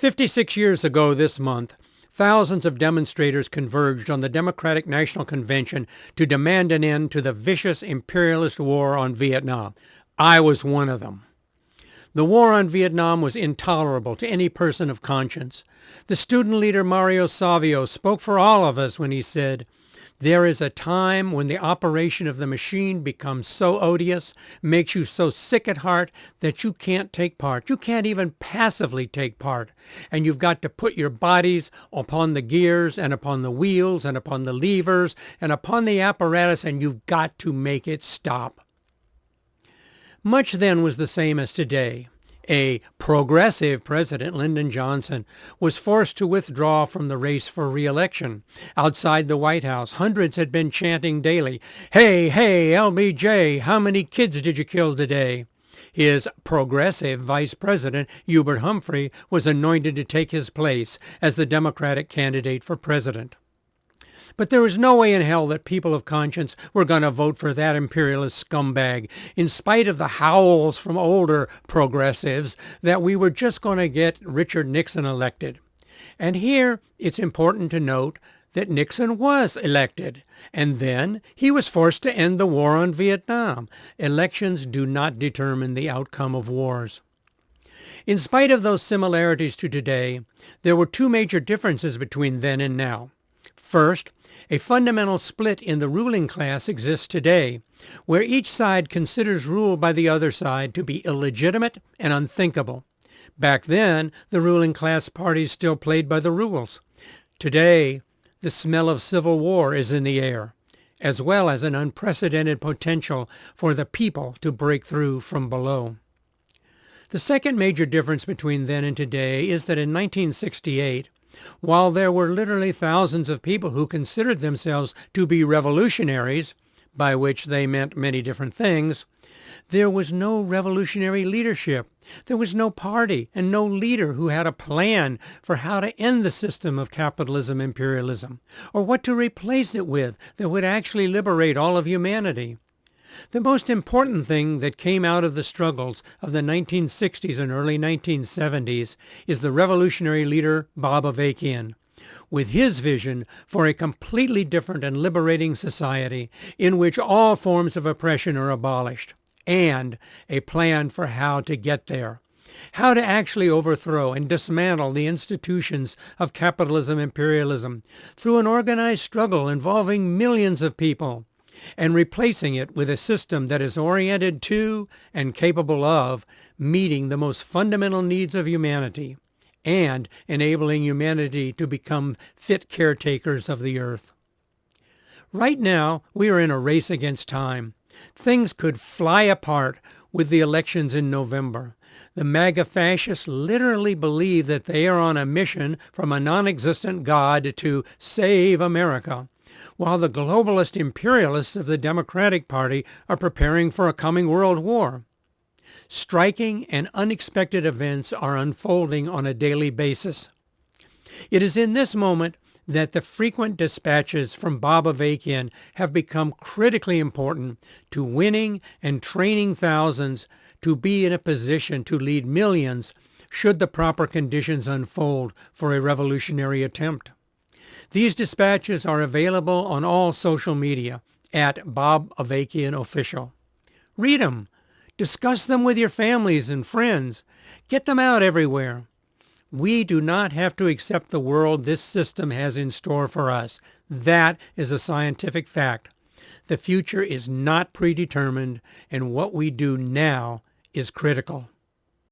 56 years ago this month, thousands of demonstrators converged on the Democratic National Convention to demand an end to the vicious imperialist war on Vietnam. I was one of them. The war on Vietnam was intolerable to any person of conscience. The student leader Mario Savio spoke for all of us when he said, "There is a time when the operation of the machine becomes so odious, makes you so sick at heart that you can't take part. You can't even passively take part. And you've got to put your bodies upon the gears and upon the wheels and upon the levers and upon the apparatus, and you've got to make it stop." Much then was the same as today. A progressive President, Lyndon Johnson, was forced to withdraw from the race for re-election. Outside the White House, hundreds had been chanting daily, "Hey, hey, LBJ, how many kids did you kill today?" His progressive Vice President, Hubert Humphrey, was anointed to take his place as the Democratic candidate for president. But there was no way in hell that people of conscience were going to vote for that imperialist scumbag, in spite of the howls from older progressives that we were just going to get Richard Nixon elected. And here it's important to note that Nixon was elected, and then he was forced to end the war on Vietnam. Elections do not determine the outcome of wars. In spite of those similarities to today, there were two major differences between then and now. First, a fundamental split in the ruling class exists today, where each side considers rule by the other side to be illegitimate and unthinkable. Back then, the ruling class parties still played by the rules. Today, the smell of civil war is in the air, as well as an unprecedented potential for the people to break through from below. The second major difference between then and today is that in 1968, while there were literally thousands of people who considered themselves to be revolutionaries, by which they meant many different things, there was no revolutionary leadership. There was no party and no leader who had a plan for how to end the system of capitalism imperialism, or what to replace it with that would actually liberate all of humanity. The most important thing that came out of the struggles of the 1960s and early 1970s is the revolutionary leader Bob Avakian, with his vision for a completely different and liberating society in which all forms of oppression are abolished, and a plan for how to get there, how to actually overthrow and dismantle the institutions of capitalism imperialism through an organized struggle involving millions of people, and replacing it with a system that is oriented to and capable of meeting the most fundamental needs of humanity and enabling humanity to become fit caretakers of the earth. Right now, we are in a race against time. Things could fly apart with the elections in November. The MAGA fascists literally believe that they are on a mission from a non-existent God to save America, while the globalist imperialists of the Democratic Party are preparing for a coming world war. Striking and unexpected events are unfolding on a daily basis. It is in this moment that the frequent dispatches from Bob Avakian have become critically important to winning and training thousands to be in a position to lead millions should the proper conditions unfold for a revolutionary attempt. These dispatches are available on all social media at Bob Avakian Official. Read them. Discuss them with your families and friends. Get them out everywhere. We do not have to accept the world this system has in store for us. That is a scientific fact. The future is not predetermined, and what we do now is critical.